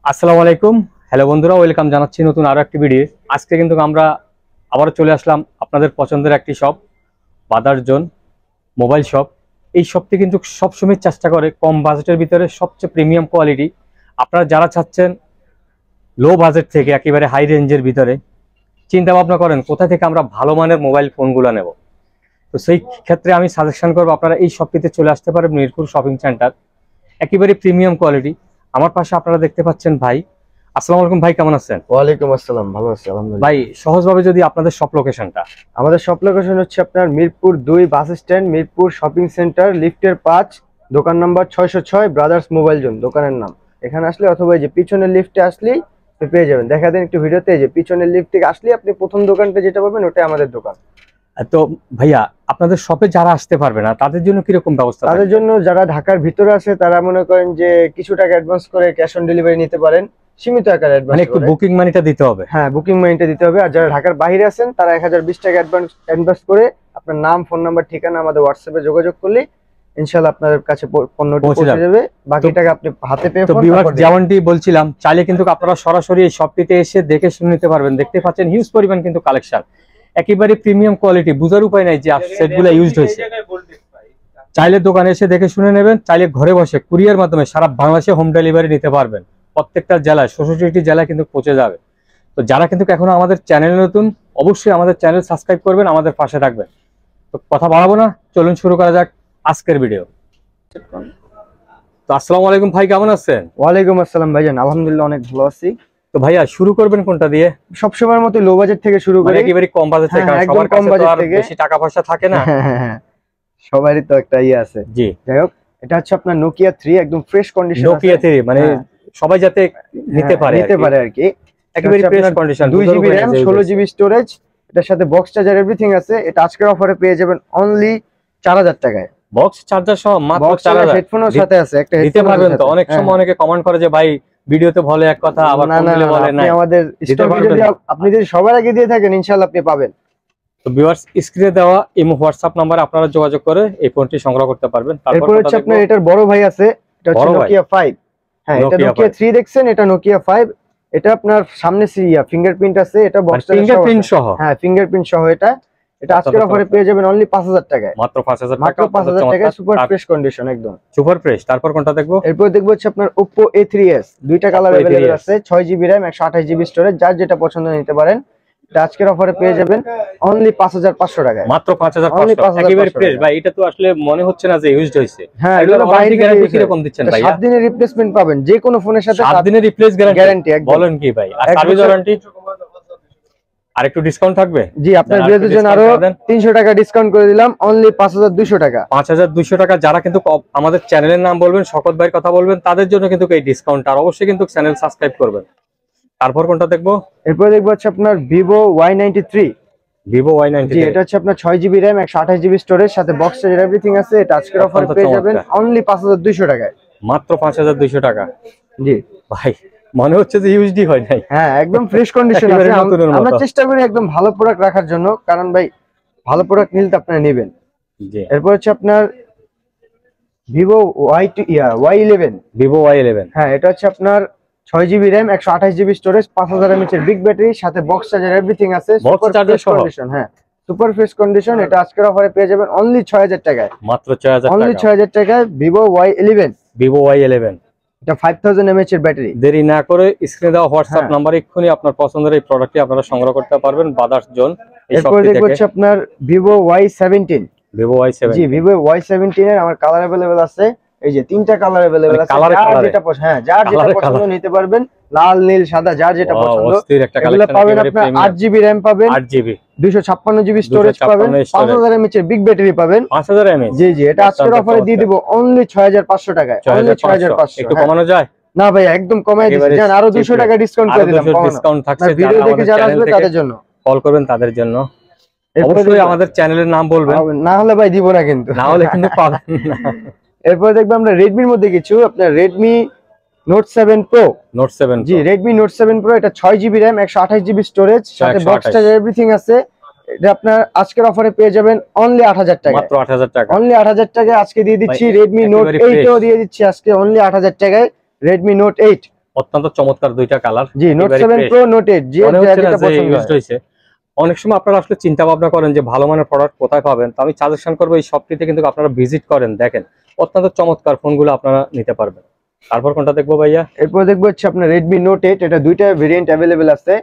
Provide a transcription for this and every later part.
আসসালামু আলাইকুম। হ্যালো বন্ধুরা, ওয়েলকাম জানাচ্ছি নতুন আরো একটি ভিডিও। আজকে কিন্তু আমরা আবারও চলে আসলাম আপনাদের পছন্দের একটি শপ, বাদার জোন মোবাইল শপ। এই শপটি কিন্তু সবসময় চেষ্টা করে কম বাজেটের ভিতরে সবচেয়ে প্রিমিয়াম কোয়ালিটি। আপনারা যারা চাচ্ছেন লো বাজেট থেকে একেবারে হাই রেঞ্জের ভিতরে চিন্তা ভাবনা করেন কোথা থেকে আমরা ভালো মানের মোবাইল ফোনগুলো নেব, তো সেই ক্ষেত্রে আমি সাজেশন করবো আপনারা এই শপটিতে চলে আসতে পারেন। মিরপুর শপিং সেন্টার, একেবারে প্রিমিয়াম কোয়ালিটি। আমার পাশে আপনারা দেখতে পাচ্ছেন ভাই। আসসালামু আলাইকুম ভাই, কেমন আছেন? ওয়ালাইকুম আসসালাম, ভালো আছি আলহামদুলিল্লাহ। ভাই সহজভাবে যদি আপনাদের শপ লোকেশনটা। আমাদের শপ লোকেশন হচ্ছে আপনার Mirpur 2 bus stand, Mirpur shopping centre, লিফটের 5, দোকান নাম্বার 606, ব্রাদার্স মোবাইল জোন দোকানের নাম। এখানে আসলে অথবা এই যে পিছনের লিফটে আসলেই পেয়ে যাবেন। দেখা দেন একটু ভিডিওতে, যে পিছনের লিফট থেকে আসলে আপনি প্রথম দোকানটা যেটা পাবেন ওটাই আমাদের দোকান। তো ভাইয়া আপনাদের শপে যারা আসতে পারবে না তাদের জন্য কিরকম ব্যবস্থা? তাদের জন্য যারা ঢাকার ভিতরে আছে তারা মনে করেন যে কিছু টাকা অ্যাডভান্স করে ক্যাশ অন ডেলিভারি নিতে পারেন, সীমিত আকারে অ্যাডভান্স, মানে একটু বুকিং মানিটা দিতে হবে। হ্যাঁ, বুকিং মানিটা দিতে হবে। আর যারা ঢাকার বাইরে আছেন তারা 1020 টাকা অ্যাডভান্স করে আপনার নাম, ফোন নাম্বার, ঠিকানা আমাদের হোয়াটসঅ্যাপে যোগাযোগ করলে ইনশাআল্লাহ আপনাদের কাছে পণ্যটি পৌঁছে যাবে। বাকি টাকা আপনি হাতে পেয়ে তো ভিউয়ার্স, যেমনটি বলছিলাম, চাইলে কিন্তু আপনারা সরাসরি এই শপটিতে এসে দেখে শুনে নিতে পারবেন। দেখতে পাচ্ছেন হিউজ পরিমাণ কিন্তু কালেকশন, একেবারে প্রিমিয়াম কোয়ালিটি। বুঝার উপায় নাই যে সেটগুলো ইউজড হয়েছে। চাইলে দোকানে এসে দেখে শুনে নেবেন, চাইলে ঘরে বসে কুরিয়ার মাধ্যমে সারা বাংলাদেশে হোম ডেলিভারি নিতে পারবেন। প্রত্যেকটা জেলায় 66টি জেলায় কিন্তু পৌঁছে যাবে। তো যারা কিন্তু এখনো আমাদের চ্যানেল নতুন, অবশ্যই আমাদের চ্যানেল সাবস্ক্রাইব করবেন, আমাদের পাশে থাকবেন। তো কথা বাড়াবো না, চলুন শুরু করা যাক আজকের ভিডিও। তো আসসালামু আলাইকুম ভাই, কেমন আছেন? ওয়ালাইকুম আসসালাম ভাইজান, আলহামদুলিল্লাহ অনেক ভালো আছি। তো ভাইয়া শুরু করবেন কোনটা দিয়ে? সবসময়ের মতো লো বাজেট থেকে শুরু করি। একেবারে কম বাজেট থেকে, কারণ সবার কাছে তো আর বেশি টাকা পয়সা থাকে না। সবারই তো একটা ইয়ে আছে। জি, যাই হোক, এটা হচ্ছে আপনার নোকিয়া 3, একদম ফ্রেশ কন্ডিশন। নোকিয়া 3 মানে সবাই যাতে নিতে পারে আর কি। একেবারে fresh condition, 2GB RAM, 16GB storage, এটার সাথে বক্স চার্জার এভরিথিং আছে। এটা আজকের অফারে পেয়ে যাবেন অনলি 4000 টাকায়। বক্স চার্জার সহ মাত্র 4000। হেডফোনের সাথে আছে, একটা দিতে পারবেন তো? অনেক সময় অনেকে কমেন্ট করে যে ভাই ভিডিওতে বলে এক কথা, আবার ফোন দিলে বলে না। আমাদের স্টক যদি আপনি যদি সবার আগে দিয়ে থাকেন ইনশাআল্লাহ আপনি পাবেন। তো ভিউয়ার্স, স্ক্রিনে দেওয়া ইমো হোয়াটসঅ্যাপ নম্বরে আপনারা যোগাযোগ করে এই ফোনটি সংগ্রহ করতে পারবেন। তারপর হচ্ছে আপনার এটার বড় ভাই আছে, এটা হচ্ছে নোকিয়া 5। হ্যাঁ, এটা নোকিয়া 3 দেখছেন, এটা নোকিয়া 5। এটা আপনার সামনে ফিঙ্গারপ্রিন্ট আছে, এটা বক্স ফিঙ্গারপ্রিন্ট সহ। হ্যাঁ, ফিঙ্গারপ্রিন্ট সহ। এটা আজকের অফারে পেয়ে যাবেন অনলি 5000 টাকায়। মাত্র 5000 টাকা, মাত্র 5000 টাকায় সুপার ফ্রেশ কন্ডিশন, একদম সুপার ফ্রেশ। তারপর কোনটা দেখবো? এরপর দেখবো হচ্ছে আপনার Oppo A3s, দুইটা কালার अवेलेबल আছে, 6GB RAM, 128GB স্টোরেজ। যার যেটা পছন্দ নিতে পারেন। এটা আজকের অফারে পেয়ে যাবেন অনলি 5500 টাকায়। মাত্র 5500, একেবারে ফ্রেশ ভাই। এটা তো আসলে মনে হচ্ছে না যে ইউজড হইছে। হ্যাঁ, এগুলো বাইরে গ্যারান্টি কি রকম দিচ্ছেন ভাই? 7 দিনের রিপ্লেসমেন্ট পাবেন যে কোনো ফোনের সাথে। 7 দিনের রিপ্লেস গ্যারান্টি বলেন কি ভাই? আর সার্ভিস ওয়ারেন্টি আর একটু ডিসকাউন্ট থাকবে? জি, আপনার বিরুদ্ধে জন্য আরো 300 টাকা ডিসকাউন্ট করে দিলাম, অনলি 5200 টাকা। 5200 টাকা। যারা কিন্তু আমাদের চ্যানেলের নাম বলবেন, শকত ভাইয়ের কথা বলবেন, তাদের জন্য কিন্তু এই ডিসকাউন্ট। আর অবশ্যই কিন্তু চ্যানেল সাবস্ক্রাইব করবেন। তারপর কোনটা দেখবো? এরপর দেখবো হচ্ছে আপনার Vivo Y93। Vivo Y93, জি, এটা হচ্ছে আপনার 6GB RAM, 128GB স্টোরেজ, সাথে বক্স চার্জার এভরিথিং আছে। এটা আজকের অফারে পেয়ে যাবেন অনলি 5200 টাকায়। মাত্র 5200 টাকা। জি ভাই, মনে হচ্ছে যে ইউজডি হয় নাই। হ্যাঁ, একদম ফ্রেশ কন্ডিশন আছে। আমরা চেষ্টা করি একদম ভালো প্রোডাক্ট রাখার জন্য, কারণ ভাই ভালো প্রোডাক্ট নিলে আপনারা নেবেন। জি, এরপর হচ্ছে আপনার Vivo Y11। Vivo Y11, হ্যাঁ, এটা হচ্ছে আপনার 6GB RAM, 128GB storage, 5000 mAh এর বিগ ব্যাটারি, সাথে বক্স চার্জার এভরিথিং আছে। বক্স চার্জার সহ। হ্যাঁ, সুপার ফ্রেশ কন্ডিশন। এটা আজকের অফারে পেয়ে যাবেন অনলি 6000 টাকায়। মাত্র 6000 টাকা, অনলি 6000 টাকায় Vivo Y11। Vivo Y11, এটা 5000 mAh এর ব্যাটারি। দেরি না করে স্ক্রিনে দেওয়া হোয়াটসঅ্যাপ নাম্বারে এক্ষুনি আপনার পছন্দের এই প্রোডাক্টটি আপনারা সংগ্রহ করতে পারবেন বাদার্স জোন। এরপর দেখবো হচ্ছে আপনার Vivo Y17। Vivo Y17, জি, Vivo Y17 এর আমার কালার अवेलेबल আছে। এই যে তিনটা কালার अवेलेबल আছে। যার যেটা পছন্দ, হ্যাঁ, যার যেটা পছন্দ নিতে পারবেন। লাল, নীল, সাদা, যার যেটা পছন্দ। এগুলো পাবেন আপনার 8GB RAM পাবেন, 8GB, 256GB স্টোরেজ পাবেন, 5000 mAh এর বিগ ব্যাটারি পাবেন। 5000 mAh। জি জি, এটা আজকের অফারে দিয়ে দিব অনলি 6500 টাকায়। অনলি 6500। একটু কমানো যায়? না ভাই, একদম কমাই দিচ্ছি। জান, আরো 200 টাকা ডিসকাউন্ট করে দিলাম। ডিসকাউন্ট থাকছে। ভিডিও দেখে যারা আসবে তাদের জন্য কল করবেন, তাদের জন্য অবশ্যই আমাদের চ্যানেলের নাম বলবেন, না হলে ভাই দিব না কিন্তু, না হলে কিন্তু পাবেন না। এরপর দেখবো আমরা Redmi এর মধ্যে কিছু, আপনার Redmi Note 7 Pro। Note 7, জি, Redmi Note 7 Pro। এটা 6GB RAM, 128GB স্টোরেজ, সাথে বক্স চার্জার এভরিথিং আছে। এটা আপনার আজকের অফারে পেয়ে যাবেন অনলি 8000 টাকা। মাত্র 8000 টাকা। অনলি 8000 টাকায় আজকে দিয়ে দিচ্ছি। Redmi Note 8 ও দিয়ে দিচ্ছি আজকে অনলি 8000 টাকায়। Redmi Note 8 অত্যন্ত চমৎকার দুইটা কালার। জি, নোট 7 প্রো, নোট 8 যে যেটা পছন্দ হয়েছে। অনেক সময় আপনারা আসলে চিন্তা ভাবনা করেন যে ভালো মানের প্রোডাক্ট কোথায় পাবেন, তো আমি সাজেশন করবো এই শপটিতে কিন্তু আপনারা ভিজিট করেন, দেখেন অত্যন্ত চমৎকার ফোনগুলো আপনারা নিতে পারবেন। তারপর কোনটা দেখবো ভাইয়া? এরপর দেখবো হচ্ছে আপনার Redmi Note 8, এটা দুইটা ভেরিয়েন্ট अवेलेबल আছে।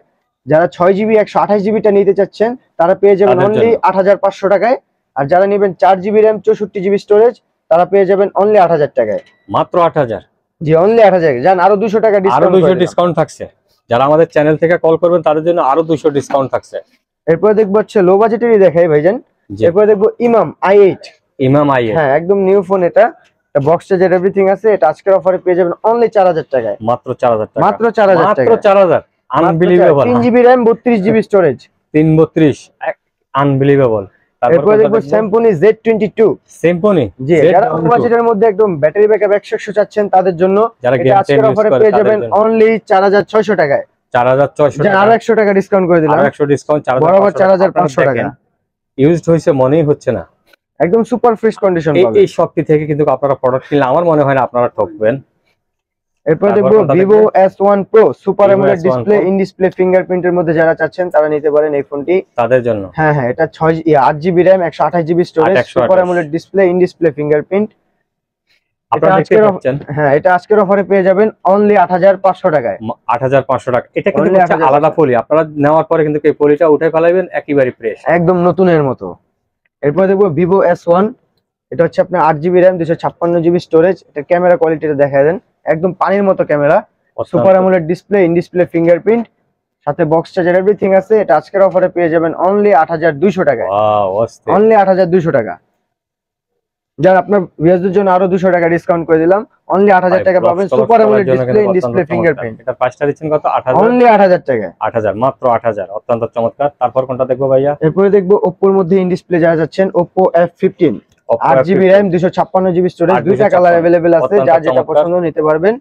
যারা 6GB 128GB টা নিতে চাচ্ছেন তারা পেয়ে যাবেন অনলি 8500 টাকায়, আর যারা নেবেন 4GB RAM 64GB স্টোরেজ তারা পেয়ে যাবেন অনলি 8000 টাকায়। মাত্র 8000? জি, অনলি 8000। জান আরো 200 টাকা ডিসকাউন্ট, আরো 200 ডিসকাউন্ট থাকছে। যারা আমাদের চ্যানেল থেকে কল করবেন তাদের জন্য আরো 200 ডিসকাউন্ট থাকছে। এরপর দেখবো হচ্ছে লো বাজেটেরই দেখাই ভাইজান। এরপর দেখবো ইমাম i8। ইমাম i8, হ্যাঁ একদম নিউ ফোন, এটা বক্স চার্জার এভরিথিং আছে। এটা আজকের অফারে পেয়ে যাবেন অনলি 4000 টাকায়। মাত্র 4000 টাকা, মাত্র 4000 টাকা, মাত্র 4000। Unbelievable. 3GB RAM 32GB storage, 332, unbelievable. এরপর দেখবো Symphony Z22। Symphony, জি, যারা কম বাজেটের মধ্যে একদম ব্যাটারি ব্যাকআপ 100 চাচ্ছেন তাদের জন্য এটা আজকের অফারে পেয়ে যাবেন অনলি 4600 টাকায়। 4600 টাকা, আর 100 টাকা ডিসকাউন্ট করে দিলাম, 100 ডিসকাউন্ট, বরাবর 4500 টাকা। ইউজড হইছে মনেই হচ্ছে না, একদম সুপার ফ্রেশ কন্ডিশন পাবেন। এই শপটি থেকে কিন্তু আপনারা প্রোডাক্ট কিনলে আমার মনে হয় না আপনারা ঠকবেন। এরপর দেখবো Vivo S1 Pro super AMOLED display, in display ফিঙ্গারপ্রিন্টের মধ্যে যারা চাচ্ছেন তারা নিতে পারেন এই ফোনটি তাদের জন্য। হ্যাঁ হ্যাঁ, এটা 8GB RAM 128GB storage, super AMOLED display, in display fingerprint. আপনারা দেখতে পাচ্ছেন, হ্যাঁ এটা আজকের অফারে পেয়ে যাবেন অনলি 8500 টাকায়। 8500 টাকা। এটা কিন্তু আলাদা পলি, আপনারা নেওয়ার পরে কিন্তু এই পলিটা উঠে ফেলাবেন একেবারে ফ্রেশ, একদম নতুনের মতো। এরপর দেখবো Vivo S1, এটা হচ্ছে আপনার 8GB RAM 256GB স্টোরেজ। এটা ক্যামেরা কোয়ালিটিটা দেখা দেন, একদম পানির মতো camera, super AMOLED display, in display fingerprint, সাথে বক্স চার্জার এভরিথিং আছে। এটা আজকের অফারে পেয়ে যাবেন অনলি 8200 টাকায়। ওয়াও, অস্থির, অনলি 8200 টাকা। যার আপনার ভিউয়ারদের জন্য আরো 200 টাকা ডিসকাউন্ট করে দিলাম, অনলি 8000 টাকা পাবেন super AMOLED display, in display fingerprint. এটা প্রাইসটা দিচ্ছেন কত? 8000, অনলি 8000 টাকা। 8000, মাত্র 8000, অত্যন্ত চমৎকার। তারপর কোনটা দেখবো ভাইয়া? এরপরে দেখবো Oppo এর মধ্যে ইন ডিসপ্লে যারা যাচ্ছেন, Oppo F15, 8GB RAM 256GB storage, দুইটা কালার अवेलेबल আছে, যার যেটা পছন্দ নিতে পারবেন।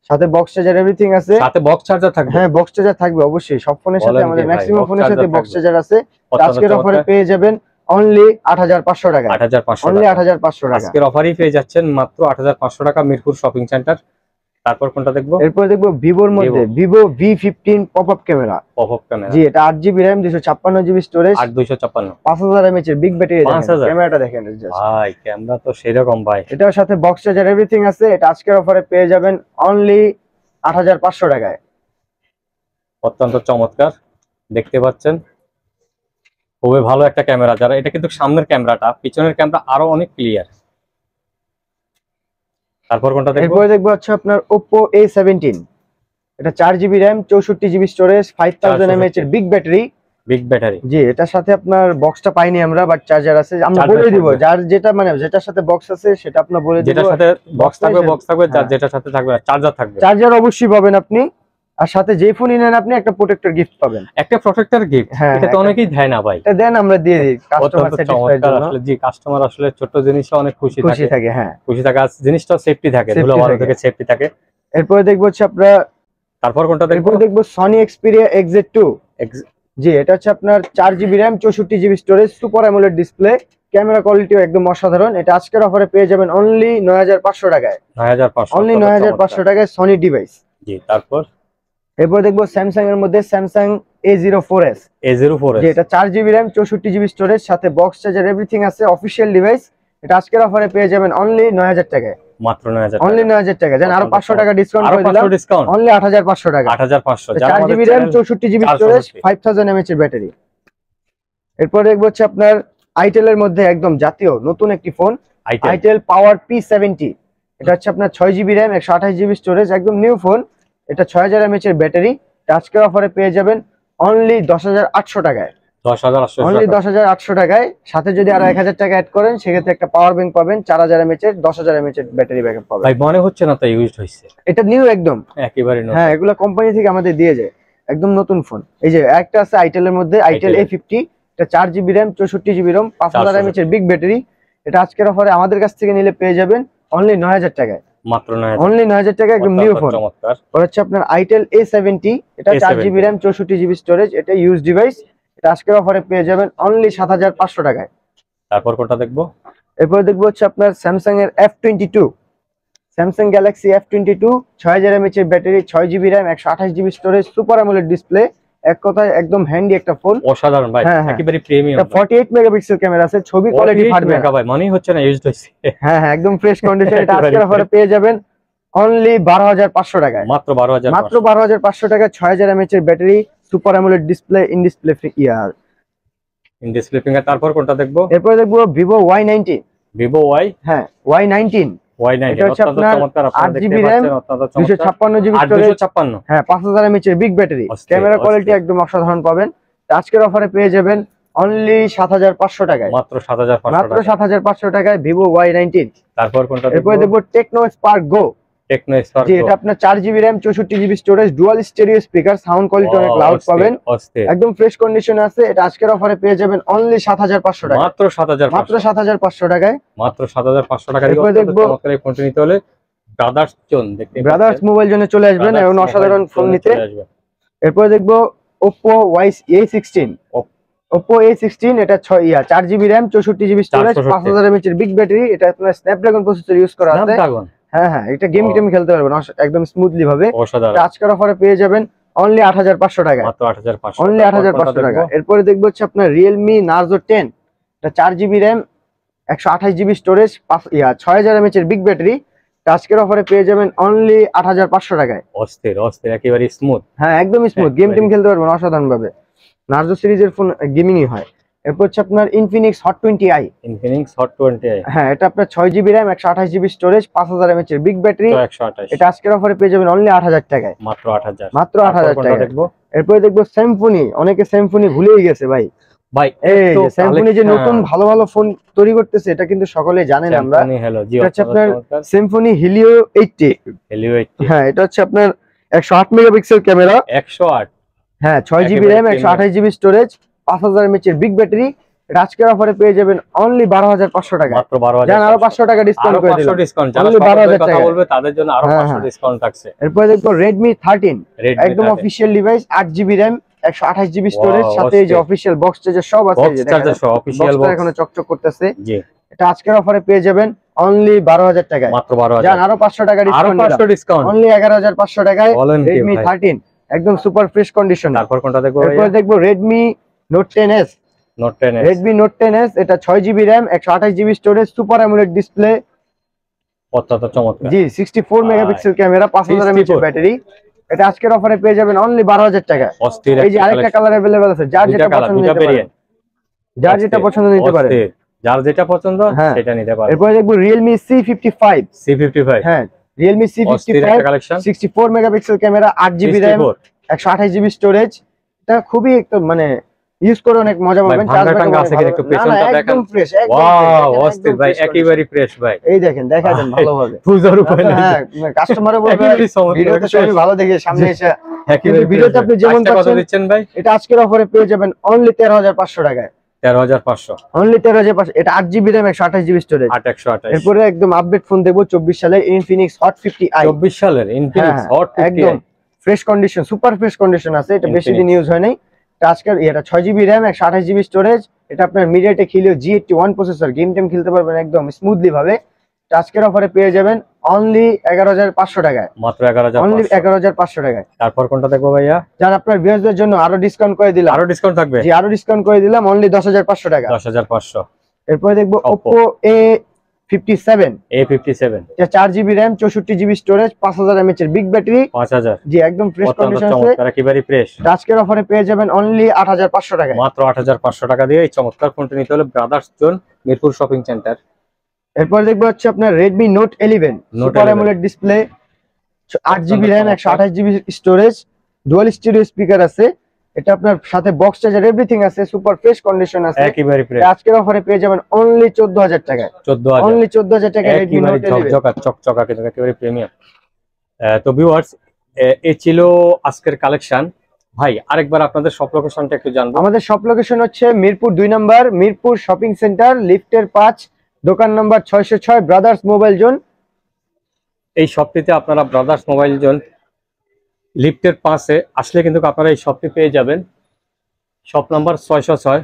সাথে বক্স চার্জার এভরিথিং আছে, সাথে বক্স চার্জার থাকবে। হ্যাঁ বক্স চার্জার থাকবে অবশ্যই, সব ফোনের সাথে, আমাদের ম্যাক্সিমাম ফোনের সাথে বক্স চার্জার আছে। আজকের অফারে পেয়ে যাবেন অনলি 8500 টাকা। 8500, অনলি 8500 টাকা আজকের অফারই পেয়ে যাচ্ছেন মাত্র 8500 টাকা, মিরপুর শপিং সেন্টার। তারপর কোনটা দেখবো? এরপর দেখবো ভিভোর মধ্যে Vivo V15 pop-up camera. Pop-up camera, জি, এটা 8GB RAM 256GB storage, 8256, 5000 mAh এর বিগ ব্যাটারি। ক্যামেরাটা দেখেন ভাই, ক্যামেরা তো সেরকম ভাই। এটার সাথে বক্স চার্জার এভরিথিং আছে। এটা আজকের অফারে পেয়ে যাবেন অনলি 8500 টাকায়। অত্যন্ত চমৎকার, দেখতে পাচ্ছেন খুবই ভালো একটা ক্যামেরা। যারা এটা কিন্তু সামনের ক্যামেরাটা, পিছনের ক্যামেরা আরো অনেক ক্লিয়ার। তারপর কোনটা দেখবো? এরপর দেখবো হচ্ছে আপনার Oppo A17, এটা 4GB RAM 64GB storage, 5000 mAh এর বিগ ব্যাটারি। বিগ ব্যাটারি, জি, এটার সাথে আপনার বক্সটা পাইনি আমরা, বাট চার্জার আছে, আমরা বলে দিব যার যেটা, মানে যেটার সাথে বক্স আছে সেটা আপনার বলে দিব। যেটার সাথে বক্স থাকবে বক্স থাকবে, যার যেটার সাথে থাকবে চার্জার থাকবে। চার্জার অবশ্যই পাবেন আপনি, আর সাথে যে ফোনই নেন আপনি একটা প্রোটেক্টর গিফট পাবেন। একটা প্রোটেক্টর গিফট, এটা তো অনেকেই দেয় না ভাই, এটা দেন, আমরা দিয়ে দিই কাস্টমার স্যাটিসফাইড জন্য। আসলে জি, কাস্টমার আসলে ছোট জিনিসে অনেক খুশি থাকে। হ্যাঁ, খুশি থাকে, আর জিনিসটা সেফটি থাকে, ধুলোবালি থেকে সেফটি থাকে। এরপরে দেখবো হচ্ছে আপনারা, তারপর কোনটা দেখবো? এরপর দেখবো Sony Xperia XZ2। জি, এটা হচ্ছে আপনার 4GB RAM 64GB storage, super AMOLED display, camera কোয়ালিটিও একদম অসাধারণ। এটা আজকের অফারে পেয়ে যাবেন অনলি 9500 টাকায়। 9500, অনলি 9500 টাকায় সনি ডিভাইস। জি, তারপর এরপর দেখবো স্যামসাং এর মধ্যে Samsung A04s। A04s, জি, এটা 4GB RAM 64GB স্টোরেজ, সাথে বক্স চার্জার এভরিথিং আছে, অফিশিয়াল ডিভাইস। এটা আজকের অফারে পেয়ে যাবেন অনলি 9000 টাকায়। মাত্র 9000, অনলি 9000 টাকা। জান আরো 500 টাকা ডিসকাউন্ট করে দিলাম, অনলি 8500 টাকা। 8500, 4GB RAM 64GB storage, 5000 mAh এর ব্যাটারি। এরপর দেখবো হচ্ছে আপনার আইটেল এর মধ্যে একদম জাতীয় নতুন একটি ফোন, আইটেল পাওয়ার P70। এটা হচ্ছে আপনার 6GB RAM 128GB স্টোরেজ, একদম নিউ ফোন। এটা 6000 mAh এর ব্যাটারি। আজকের অফারে পেয়ে যাবেন অনলি 10800 টাকায়। 10800, অনলি 10800 টাকায়। সাথে যদি আরো 1000 টাকা অ্যাড করেন সেক্ষেত্রে একটা পাওয়ার ব্যাংক পাবেন 4000 mAh এর, 10000 mAh এর ব্যাটারি ব্যাকআপ পাবেন। ভাই মনে হচ্ছে না তো ইউজড হইছে, এটা নিউ একদম, একেবারে নতুন। হ্যাঁ, এগুলা কোম্পানি থেকে আমাদের দিয়ে যায়, একদম নতুন ফোন। এই যে একটা আছে আইটেল এর মধ্যে, আইটেল A50, এটা 4GB RAM 64GB ROM, 5000 mAh এর বিগ ব্যাটারি। এটা আজকের অফারে আমাদের কাছ থেকে নিলে পেয়ে যাবেন অনলি 9000 টাকায়। মাত্র 9000, অনলি 9000 টাকা, একদম নিউ ফোন। চমৎকার। আর হচ্ছে আপনার আইটেল A70, এটা 4GB RAM 64GB স্টোরেজ, এটা ইউজ ডিভাইস। এটা আজকের অফারে পেয়ে যাবেন অনলি 7500 টাকায়। তারপর কোনটা দেখবো? এরপর দেখবো হচ্ছে আপনার স্যামসাং এর F22। Samsung Galaxy F22 6000 mAh এর battery, 6GB RAM, 128GB storage, super AMOLED display. এক কথায় একদম হ্যান্ডি একটা ফোন। অসাধারণ ভাই, হ্যাঁ, হ্যাঁ। একেবারে প্রিমিয়াম। এটা 48 মেগাপিক্সেল ক্যামেরা আছে, ছবি কোয়ালিটি ফাটবে না ভাই, মানেই হচ্ছে না ইউজড হইছে। হ্যাঁ, হ্যাঁ, একদম ফ্রেশ কন্ডিশন। এটা আজকের অফারে পেয়ে যাবেন অনলি 12500 টাকায়। মাত্র 12500, মাত্র 12500 টাকায় 6000 mAh এর battery, super AMOLED display, in display in display finger. তারপর কোনটা দেখবো? এরপরে দেখবো ভিভো Y19। ভিভো হ্যাঁ, Y19 এটা হচ্ছে আপনার 8GB RAM, 256GB স্টোরেজ, 256। হ্যাঁ, 5000 mAh এর বিগ ব্যাটারি। ক্যামেরা কোয়ালিটি একদম অসাধারণ পাবেন। আজকের অফারে পেয়ে যাবেন অনলি 7500 টাকায়। মাত্র 7500 মাত্র 7500 টাকায় ভিভো Y19। তারপর কোনটা দেখবো? এরপরে দেখবো টেকনো স্পার্ক গো। টেকনো স্পার্ক জি, গো। এটা আপনার 4GB RAM, 64GB storage, dual stereo speaker, sound quality অনেক লাউড পাবেন, একদম ফ্রেশ কন্ডিশনে আছে। এটা আজকের অফারে পেয়ে যাবেন অনলি 7500 টাকা। মাত্র 7500, মাত্র 7500 টাকায়। মাত্র 7500 টাকা। এরপরে দেখবো এই ফোনটি নিতে হলে ব্রাদার্স জোন দেখতে পাচ্ছেন, ব্রাদার্স মোবাইল জোনে চলে আসবেন এবং অসাধারণ ফোন নিতে। এরপরে দেখবো Oppo A16। Oppo A16 এটা 4GB RAM, 64GB storage, 5000 mAh এর বিগ ব্যাটারি। এটা আপনার স্ন্যাপড্রাগন প্রসেসর ইউজ করা আছে। হ্যাঁ, হ্যাঁ, এটা গেম খেলতে পারবেন একদম স্মুথলি ভাবে। আজকের অফারে পেয়ে যাবেন অনলি 8500 টাকা। মাত্র 8500, অনলি 8500 টাকা। এরপরে দেখবো হচ্ছে আপনার Realme Narzo 10। এটা 4GB RAM, 128GB storage, 6000 mAh এর বিগ ব্যাটারি। আজকের অফারে পেয়ে যাবেন অনলি 8500 টাকায়। অস্থির অস্থির, একেবারে স্মুথ। হ্যাঁ, একদম স্মুথ, গেম খেলতে পারবেন অসাধারণ ভাবে। নার্জো সিরিজের ফোন গেমিংই হয়। এরপর হচ্ছে আপনার Infinix Hot 20i। Infinix Hot 20i, হ্যাঁ, এটা আপনার 6GB RAM, 128GB storage, 5000 mAh এর বিগ ব্যাটারি। 128। এটা আজকের অফারে পেয়ে যাবেন অনলি 8000 টাকায়। মাত্র 8000, মাত্র 8000 টাকা। এরপরে দেখবো Symphony। অনেকে Symphony ভুলেই গেছে ভাই। এই যে Symphony যে নতুন ভালো ভালো ফোন তৈরি করতেছে, এটা কিন্তু সকলেই জানেন আমরা। এটা হচ্ছে আপনার Symphony Helio 80। হ্যাঁ, এটা হচ্ছে আপনার 108 মেগাপিক্সেল ক্যামেরা, 108। হ্যাঁ, 6GB RAM, 128GB storage, 5000 mAh এর বিগ ব্যাটারি। এটা আজকের অফারে পেয়ে যাবেন অনলি 12500 টাকা। মাত্র 12000। জান আরো 500 টাকা ডিসকাউন্ট করে দিলাম। অনলি 12000 টাকা বলবে তাদের জন্য আরো 500 ডিসকাউন্ট থাকছে। এরপর দেখো Redmi 13। একদম official device, 8GB RAM, 128GB storage, সাথে এই যে অফিশিয়াল বক্স চার্জার সব আছে। এই যে চার্জার সহ অফিশিয়াল বক্স এখনো চকচক করতেছে। জি, এটা আজকের অফারে পেয়ে যাবেন অনলি 12000 টাকা। মাত্র 12000। জান আরো 500 টাকা ডিসকাউন্ট। আরো 500 ডিসকাউন্ট, অনলি 11500 টাকায় Redmi 13 একদম সুপার ফ্রেশ কন্ডিশন। তারপর কোনটা দেখবো? এরপর দেখবো Redmi Note 10s। Redmi Note 10s এটা 6GB RAM, 128GB storage, super AMOLED display, অত্যন্ত চমৎকার। জি, 64 মেগাপিক্সেল ক্যামেরা, 5000 mAh এর ব্যাটারি। এটা আজকের অফারে পেয়ে যাবেন অনলি 12000 টাকা। এই যে আরেকটা কালার अवेलेबल আছে, যার যেটা পছন্দ নিতে পারেন। যার যেটা পছন্দ নিতে পারেন, যার যেটা পছন্দ সেটা নিতে পারেন। এরপর দেখবো Realme C55। হ্যাঁ, Realme C55 64 megapixel camera, 8GB RAM, 128GB storage. এটা খুবই একদম মানে ইউজ করে অনেক মজা পাবেন। একদম ফ্রেশ, ওয়াও, অস্থির ভাই, একেবারে ফ্রেশ ভাই। এই দেখেন, দেখা দেন ভালোভাবে। হ্যাঁ, কাস্টমারও বলবে ভিডিওতে ছবি ভালো দেখে সামনে এসে। ভিডিওতে আপনি যেমন কত দিচ্ছেন ভাই? এটা আজকের অফারে পেয়ে যাবেন অনলি 13500 টাকায়। 13500, অনলি 13500। এটা 8GB RAM, 128GB স্টোরেজ, 128। এরপরে একদম আপডেট ফোন দেবো 24 সালের Infinix Hot 50i। 24 সালের Infinix Hot 50i, একদম fresh condition, super fresh condition আছে। এটা বেশি দিন ইউজ হয় নাই। আজকের এটা 6GB RAM, 128GB স্টোরেজ। এটা আপনার MediaTek Helio G81 processor, game খেলতে পারবেন একদম স্মুথলি ভাবে। আজকের অফারে পেয়ে যাবেন অনলি 11500 টাকায়। মাত্র 11500, অনলি 11500 টাকায়। তারপর কোনটা দেখবো ভাইয়া? যার আপনার ভিউয়ারদের জন্য আরো ডিসকাউন্ট করে দিলাম। আরো ডিসকাউন্ট থাকবে? জি, আরো ডিসকাউন্ট করে দিলাম অনলি 10500 টাকা। 10500। এরপর দেখবো Oppo A57। এটা 4GB RAM, 64GB storage, 5000 mAh এর বিগ ব্যাটারি, 5000। জি, একদম ফ্রেশ কন্ডিশন আছে। একেবারে ফ্রেশ। আজকের অফারে পেয়ে যাবেন অনলি 8500 টাকা। মাত্র 8500 টাকা দিয়ে এই চমৎকার ফোনটি নিতে হলে brothers zone, Mirpur shopping centre. এরপর দেখবো হচ্ছে আপনার Redmi Note 11। Super AMOLED display, 8GB RAM, 128GB storage, dual stereo speaker আছে। এটা আপনার সাথে বক্স চার্জার এভরিথিং আছে, সুপার ফ্রেশ কন্ডিশন আছে। একেবারে ফ্রেশ। আজকের অফারে পেয়ে যাবেন অনলি 14000 টাকায়। 14000, অনলি 14000 টাকায় Redmi Note 11 চকচকা কিন্তু একেবারে প্রিমিয়াম। তো ভিউয়ার্স, এই ছিল আজকের কালেকশন। ভাই, আরেকবার আপনাদের শপ লোকেশনটা একটু জানবো। আমাদের শপ লোকেশন হচ্ছে মিরপুর 2 নম্বর, মিরপুর শপিং সেন্টার, লিফটের 5, দোকান নাম্বার 606, ব্রাদার্স মোবাইল জোন। এই শপটিতে আপনারা ব্রাদার্স মোবাইল জোন লিফটের 5-এ আসলে কিন্তু আপনারা এই শপটি পেয়ে যাবেন। Shop number 606।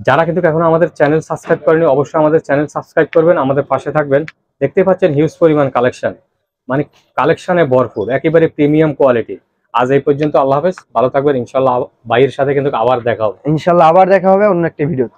যারা কিন্তু এখনো আমাদের চ্যানেল সাবস্ক্রাইব করেনি, অবশ্যই আমাদের চ্যানেল সাবস্ক্রাইব করবেন, আমাদের পাশে থাকবেন। দেখতে পাচ্ছেন হিউজ পরিমাণ কালেকশন, মানে কালেকশনে ভরপুর, একেবারে প্রিমিয়াম কোয়ালিটি। আজ এই পর্যন্ত, আল্লাহ হাফেজ, ভালো থাকবেন। ইনশাল্লাহ ভাইয়ের সাথে কিন্তু আবার দেখা হবে। ইনশাল্লাহ আবার দেখা হবে অন্য একটা ভিডিওতে।